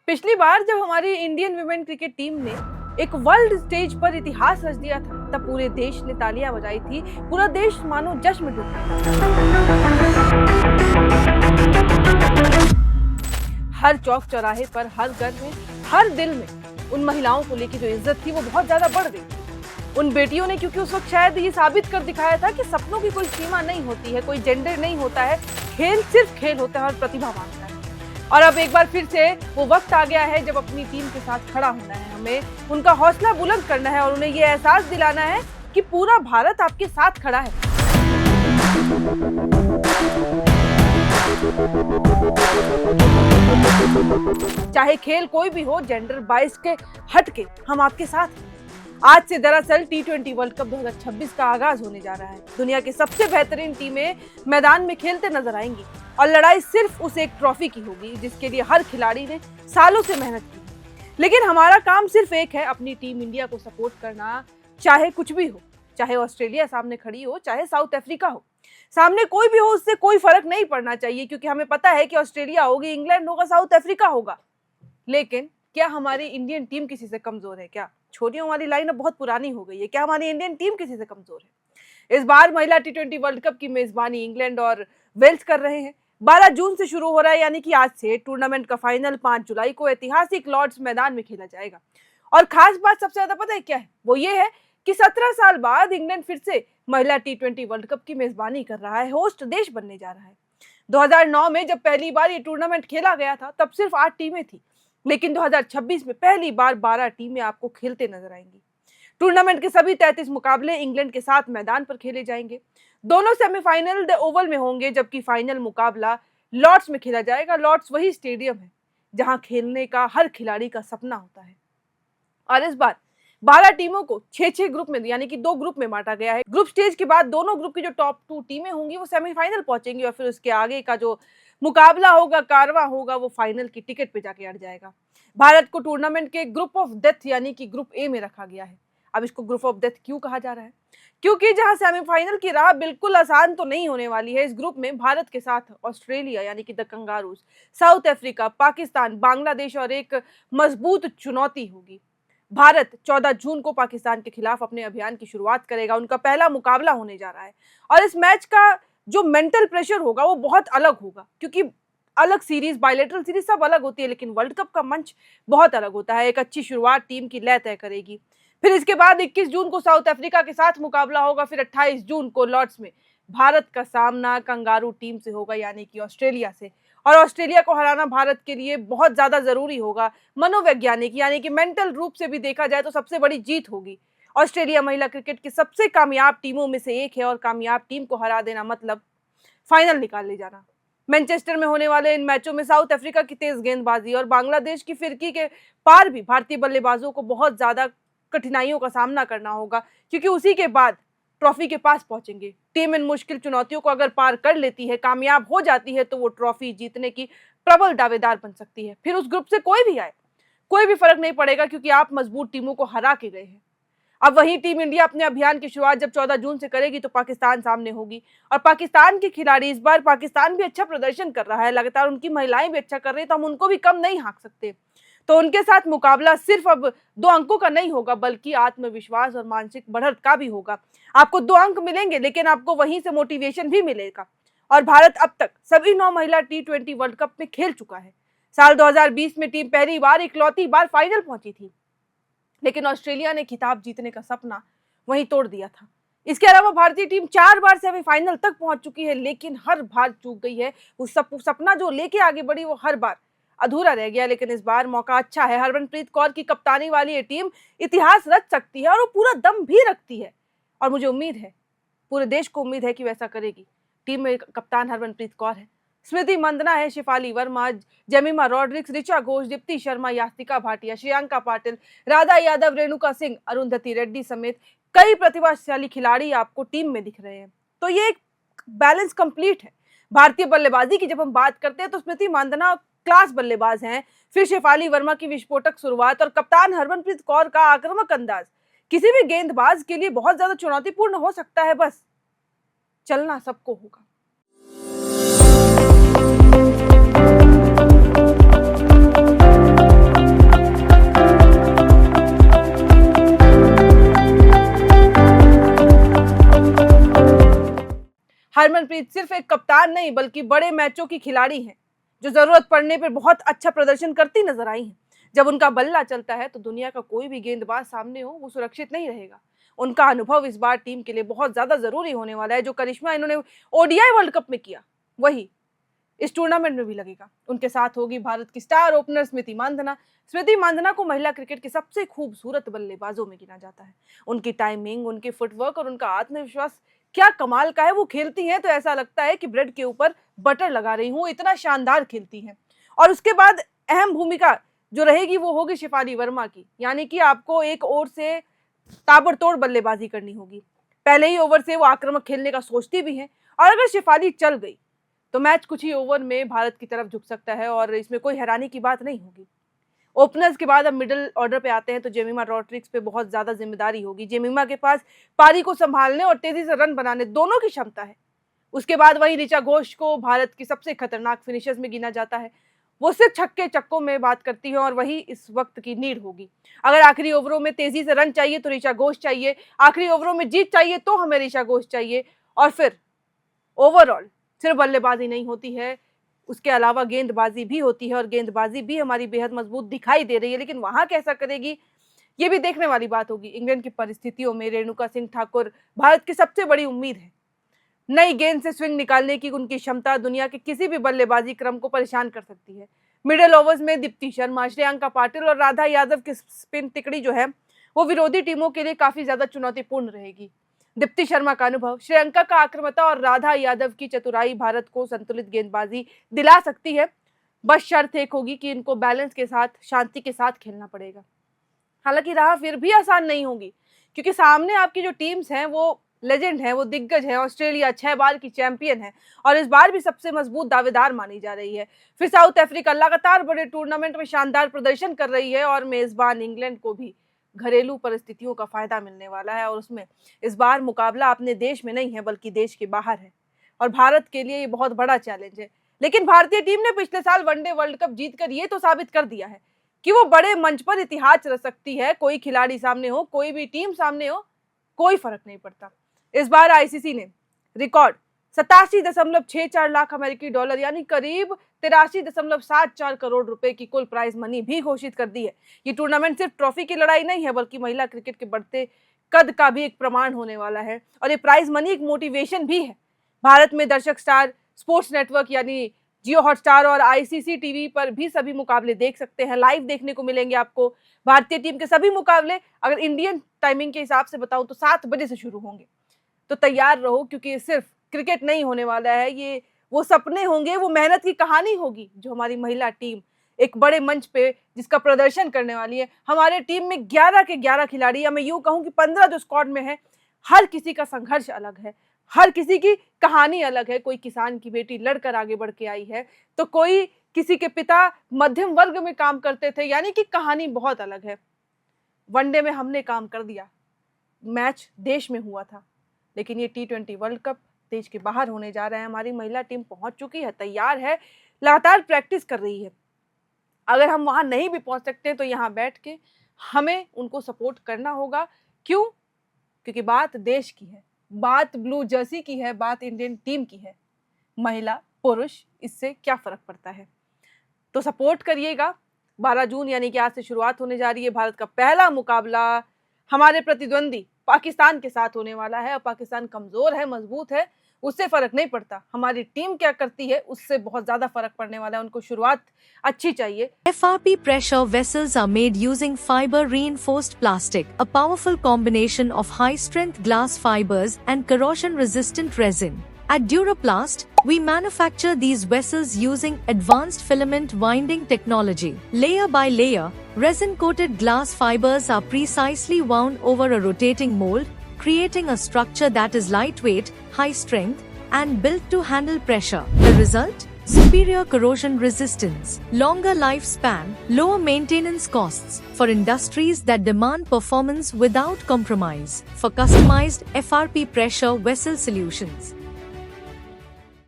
पिछली बार जब हमारी इंडियन वुमेन क्रिकेट टीम ने एक वर्ल्ड स्टेज पर इतिहास रच दिया था, तब पूरे देश ने तालियां बजाई थी। पूरा देश मानो जश्न में डूब गया था। हर चौक चौराहे पर, हर घर में, हर दिल में उन महिलाओं को लेकर जो इज्जत थी वो बहुत ज्यादा बढ़ गई। उन बेटियों ने, क्योंकि उस वक्त शायद ये साबित कर दिखाया था कि सपनों की कोई सीमा नहीं होती है, कोई जेंडर नहीं होता है, खेल सिर्फ खेल होता है और प्रतिभा मांगता है। और अब एक बार फिर से वो वक्त आ गया है जब अपनी टीम के साथ खड़ा होना है, हमें उनका हौसला बुलंद करना है और उन्हें ये एहसास दिलाना है कि पूरा भारत आपके साथ खड़ा है। चाहे खेल कोई भी हो, जेंडर बाइस के हट के हम आपके साथ हैं। आज से दरअसल T20 वर्ल्ड कप 2026 का आगाज होने जा रहा है। दुनिया की सबसे बेहतरीन टीमें मैदान में खेलते नजर आएंगी और लड़ाई सिर्फ उस एक ट्रॉफी की होगी जिसके लिए हर खिलाड़ी ने सालों से मेहनत की। लेकिन हमारा काम सिर्फ एक है, अपनी टीम इंडिया को सपोर्ट करना, चाहे कुछ भी हो। चाहे ऑस्ट्रेलिया सामने खड़ी हो, चाहे साउथ अफ्रीका हो, सामने कोई भी हो, उससे कोई फर्क नहीं पड़ना चाहिए, क्योंकि हमें पता है कि ऑस्ट्रेलिया होगी, इंग्लैंड होगा, साउथ अफ्रीका होगा। लेकिन क्या हमारी इंडियन टीम किसी से कमजोर है? क्या छोरियों वाली लाइन अब बहुत पुरानी हो गई है? क्या हमारी इंडियन टीम किसी से कमजोर है? इस बार महिला T20 वर्ल्ड कप की मेजबानी इंग्लैंड और वेल्स कर रहे हैं। 12 जून से शुरू हो रहा है, यानी कि आज से। टूर्नामेंट का फाइनल 5 जुलाई को ऐतिहासिक लॉर्ड्स मैदान में खेला जाएगा। और खास बात सबसे ज्यादा पता है क्या है? वो ये है कि 17 साल बाद इंग्लैंड फिर से महिला T20 वर्ल्ड कप की मेजबानी कर रहा है, होस्ट देश बनने जा रहा है। 2009 में जब पहली बार ये टूर्नामेंट खेला गया था, तब सिर्फ 8 टीमें थी, लेकिन 2026 में पहली बार 12 टीमें आपको खेलते नजर आएंगी। टूर्नामेंट के सभी 33 मुकाबले इंग्लैंड के साथ मैदान पर खेले जाएंगे। दोनों सेमीफाइनल द ओवल में होंगे, जबकि फाइनल मुकाबला लॉर्ड्स में खेला जाएगा। लॉर्ड्स वही स्टेडियम है जहां खेलने का हर खिलाड़ी का सपना होता है। और इस बार 12 टीमों को 6-6 ग्रुप में, यानी कि 2 ग्रुप में बांटा गया है। ग्रुप स्टेज के बाद दोनों ग्रुप की जो टॉप 2 टीमें होंगी वो सेमीफाइनल पहुंचेंगी और फिर उसके आगे का जो मुकाबला होगा, कारवां होगा, वो फाइनल की टिकट पे जाके अड़ जाएगा। भारत को टूर्नामेंट के ग्रुप ऑफ डेथ यानी कि ग्रुप ए में रखा गया है। अब इसको ग्रुप ऑफ डेथ क्यों कहा जा रहा है? क्योंकि जहां सेमीफाइनल की राह बिल्कुल आसान तो नहीं होने वाली है। इस ग्रुप में भारत के साथ ऑस्ट्रेलिया यानी कि the Kangaroos, South Africa, Pakistan, Bangladesh और एक मजबूत चुनौती होगी। भारत 14 जून को पाकिस्तान के खिलाफ अपने अभियान की शुरुआत करेगा। उनका पहला मुकाबला होने जा रहा है और इस मैच का जो मेंटल प्रेशर होगा वो बहुत अलग होगा, क्योंकि अलग सीरीज, बायलैटरल सीरीज सब अलग होती है, लेकिन वर्ल्ड कप का मंच बहुत अलग होता है। एक अच्छी शुरुआत टीम की लय तय करेगी। फिर इसके बाद 21 जून को साउथ अफ्रीका के साथ मुकाबला होगा। फिर 28 जून को लॉर्ड्स में भारत का सामना कंगारू टीम से होगा, यानी कि ऑस्ट्रेलिया से। और ऑस्ट्रेलिया को हराना भारत के लिए बहुत ज्यादा जरूरी होगा। मनोवैज्ञानिक यानी कि मेंटल रूप से भी देखा जाए तो सबसे बड़ी जीत होगी। ऑस्ट्रेलिया महिला क्रिकेट की सबसे कामयाब टीमों में से एक है और कामयाब टीम को हरा देना मतलब फाइनल निकाल ले जाना। मैनचेस्टर में होने वाले इन मैचों में साउथ अफ्रीका की तेज गेंदबाजी और बांग्लादेश की फिरकी के पार भी भारतीय बल्लेबाजों को बहुत ज्यादा कठिनाइयों का सामना करना होगा, क्योंकि उसी के बाद ट्रॉफी के पास पहुंचेंगे। टीम इन मुश्किल चुनौतियों को अगर पार कर लेती है, कामयाब हो जाती है, तो वो ट्रॉफी जीतने की प्रबल दावेदार बन सकती है। फिर उस ग्रुप से कोई भी आए, कोई भी फर्क नहीं पड़ेगा, क्योंकि आप मजबूत टीमों को हरा के गए हैं। अब वही टीम इंडिया अपने अभियान की शुरुआत जब 14 जून से करेगी तो पाकिस्तान सामने होगी। और पाकिस्तान के खिलाड़ी, इस बार पाकिस्तान भी अच्छा प्रदर्शन कर रहा है, लगातार उनकी महिलाएं भी अच्छा कर रही है, तो हम उनको भी कम नहीं हाँक सकते। तो उनके साथ मुकाबला सिर्फ अब 2 अंकों का नहीं होगा, बल्कि आत्मविश्वास और मानसिक बढ़त का भी होगा। आपको 2 अंक मिलेंगे, लेकिन आपको वहीं से मोटिवेशन भी मिलेगा। और भारत अब तक सभी 9 महिला T20 वर्ल्ड कप में खेल चुका है। साल 2020 में टीम पहली बार, इकलौती बार फाइनल पहुंची थी, लेकिन ऑस्ट्रेलिया ने खिताब जीतने का सपना वहीं तोड़ दिया था। इसके अलावा भारतीय टीम 4 बार सेमीफाइनल तक पहुंच चुकी है, लेकिन हर बार चूक गई है। उस सपना जो लेके आगे बढ़ी वो हर बार अधूरा रह गया। लेकिन इस बार मौका अच्छा है। हरमनप्रीत कौर की कप्तानी वाली ये टीम इतिहास रच सकती है और वो पूरा दम भी रखती है। और मुझे उम्मीद है, पूरे देश को उम्मीद है कि वैसा करेगी। टीम में कप्तान हरमनप्रीत कौर है, स्मृति मंदना है, शिफाली वर्मा, जेमिमा रॉड्रिक्स, ऋचा घोष, दीप्ति शर्मा, यास्तिका भाटिया, श्रेयांका पाटिल, राधा यादव, रेणुका सिंह, अरुंधति रेड्डी समेत कई प्रतिभाशाली खिलाड़ी आपको टीम में दिख रहे हैं। तो ये एक बैलेंस कंप्लीट है। भारतीय बल्लेबाजी की जब हम बात करते हैं तो स्मृति मंदना क्लास बल्लेबाज हैं, फिर शेफाली वर्मा की विस्फोटक शुरुआत और कप्तान हरमनप्रीत कौर का आक्रामक अंदाज किसी भी गेंदबाज के लिए बहुत ज्यादा चुनौतीपूर्ण हो सकता है। बस चलना सबको होगा। ये सिर्फ एक कप्तान नहीं बल्कि बड़े मैचों की खिलाड़ी हैं, जो जरूरत पड़ने पर बहुत अच्छा प्रदर्शन करती नजर आई हैं। जब उनका बल्ला चलता है तो दुनिया का कोई भी गेंदबाज सामने हो वो सुरक्षित नहीं रहेगा। उनका अनुभव इस बार टीम के लिए बहुत ज्यादा जरूरी होने वाला है। जो करिश्मा इन्होंने ओडीआई वर्ल्ड कप में किया वही इस टूर्नामेंट में भी लगेगा। उनके साथ होगी भारत की स्टार ओपनर स्मृति मांधना। स्मृति मांधना को महिला क्रिकेट के सबसे खूबसूरत बल्लेबाजों में गिना जाता है। उनकी टाइमिंग, उनके फुटवर्क और उनका आत्मविश्वास क्या कमाल का है। वो खेलती हैं तो ऐसा लगता है कि ब्रेड के ऊपर बटर लगा रही हूँ, इतना शानदार खेलती हैं। और उसके बाद अहम भूमिका जो रहेगी वो होगी शेफाली वर्मा की, यानी कि आपको एक ओवर से ताबड़तोड़ बल्लेबाजी करनी होगी। पहले ही ओवर से वो आक्रामक खेलने का सोचती भी हैं और अगर शेफाली चल गई तो मैच कुछ ही ओवर में भारत की तरफ झुक सकता है और इसमें कोई हैरानी की बात नहीं होगी। ओपनर्स के बाद अब मिडिल ऑर्डर पे आते हैं तो जेमिमा रॉड्रिग्स पे बहुत ज्यादा जिम्मेदारी होगी। जेमिमा के पास पारी को संभालने और तेजी से रन बनाने दोनों की क्षमता है। उसके बाद वही ऋचा घोष को भारत की सबसे खतरनाक फिनिशर्स में गिना जाता है। वो सिर्फ छक्के चक्कों में बात करती है और वही इस वक्त की नीड होगी। अगर आखिरी ओवरों में तेजी से रन चाहिए तो ऋचा घोष चाहिए, आखिरी ओवरों में जीत चाहिए तो हमें ऋचा घोष चाहिए। और फिर ओवरऑल सिर्फ बल्लेबाजी नहीं होती है, उसके अलावा गेंदबाजी भी होती है और गेंदबाजी भी हमारी बेहद मजबूत दिखाई दे रही है। लेकिन वहां कैसा करेगी ये भी देखने वाली बात होगी। इंग्लैंड की परिस्थितियों में रेणुका सिंह ठाकुर भारत की सबसे बड़ी उम्मीद है। नई गेंद से स्विंग निकालने की उनकी क्षमता दुनिया के किसी भी बल्लेबाजी क्रम को परेशान कर सकती है। मिडिल ओवर्स में दीप्ति शर्मा, श्रेयांका पाटिल और राधा यादव की स्पिन तिकड़ी जो है वो विरोधी टीमों के लिए काफी ज्यादा चुनौतीपूर्ण रहेगी। दीप्ति शर्मा का अनुभव, श्रेयांका का आक्रामकता और राधा यादव की चतुराई भारत को संतुलित गेंदबाजी दिला सकती है। बस शर्त एक होगी कि इनको बैलेंस के साथ, शांति के साथ खेलना पड़ेगा। हालांकि राह फिर भी आसान नहीं होगी क्योंकि सामने आपकी जो टीम्स हैं वो लेजेंड है, वो दिग्गज है। ऑस्ट्रेलिया 6 बार की चैंपियन है और इस बार भी सबसे मजबूत दावेदार मानी जा रही है। फिर साउथ अफ्रीका लगातार बड़े टूर्नामेंट में शानदार प्रदर्शन कर रही है और मेजबान इंग्लैंड को भी घरेलू परिस्थितियों का फायदा मिलने वाला है और उसमें इस बार मुकाबला अपने देश में नहीं है बल्कि देश के बाहर है और भारत के लिए ये बहुत बड़ा चैलेंज है। लेकिन भारतीय टीम ने पिछले साल वनडे वर्ल्ड कप जीतकर ये तो साबित कर दिया है कि वो बड़े मंच पर इतिहास रच सकती है। कोई खिलाड़ी सामने हो, कोई भी टीम सामने हो, कोई फर्क नहीं पड़ता। इस बार आईसीसी ने रिकॉर्ड 87.64 लाख अमेरिकी डॉलर यानी करीब 83.74 करोड़ रुपए की कुल प्राइज मनी भी घोषित कर दी है। ये टूर्नामेंट सिर्फ ट्रॉफी की लड़ाई नहीं है बल्कि महिला क्रिकेट के बढ़ते कद का भी एक प्रमाण होने वाला है और ये प्राइज मनी एक मोटिवेशन भी है। भारत में दर्शक स्टार स्पोर्ट्स नेटवर्क यानी जियो हॉटस्टार और आईसीसी टीवी पर भी सभी मुकाबले देख सकते हैं, लाइव देखने को मिलेंगे आपको। भारतीय टीम के सभी मुकाबले अगर इंडियन टाइमिंग के हिसाब से बताऊं तो 7 बजे से शुरू होंगे। तो तैयार रहो क्योंकि सिर्फ क्रिकेट नहीं होने वाला है, ये वो सपने होंगे, वो मेहनत की कहानी होगी जो हमारी महिला टीम एक बड़े मंच पे जिसका प्रदर्शन करने वाली है। हमारे टीम में 11 के 11 खिलाड़ी, या मैं यूं कहूं कि 15 जो स्क्वाड में है, हर किसी का संघर्ष अलग है, हर किसी की कहानी अलग है। कोई किसान की बेटी लड़कर आगे बढ़ के आई है तो कोई किसी के पिता मध्यम वर्ग में काम करते थे, यानी कि कहानी बहुत अलग है। वनडे में हमने काम कर दिया, मैच देश में हुआ था, लेकिन ये T20 वर्ल्ड कप देश के बाहर होने जा रहा है। हमारी महिला टीम पहुंच चुकी है, तैयार है, लगातार प्रैक्टिस कर रही है। अगर हम वहां नहीं भी पहुंच सकते तो यहाँ बैठ के हमें उनको सपोर्ट करना होगा। क्यों? क्योंकि बात देश की है, बात ब्लू जर्सी की है, बात इंडियन टीम की है। महिला पुरुष इससे क्या फर्क पड़ता है? तो सपोर्ट करिएगा। 12 जून यानी कि आज से शुरुआत होने जा रही है। भारत का पहला मुकाबला हमारे प्रतिद्वंदी पाकिस्तान के साथ होने वाला है और पाकिस्तान कमजोर है, मजबूत है, उससे फर्क नहीं पड़ता। हमारी टीम क्या करती है उससे बहुत ज्यादा फर्क पड़ने वाला है। उनको शुरुआत अच्छी चाहिए। FRP pressure vessels are made using fiber reinforced plastic, a powerful combination of high strength glass fibers and corrosion resistant resin. At Duraplast, we manufacture these vessels using advanced filament winding technology. Layer by layer, resin-coated glass fibers are precisely wound over a rotating mold, creating a structure that is lightweight, high strength, and built to handle pressure. The result? Superior corrosion resistance, longer lifespan, lower maintenance costs for industries that demand performance without compromise. For customized FRP pressure vessel solutions,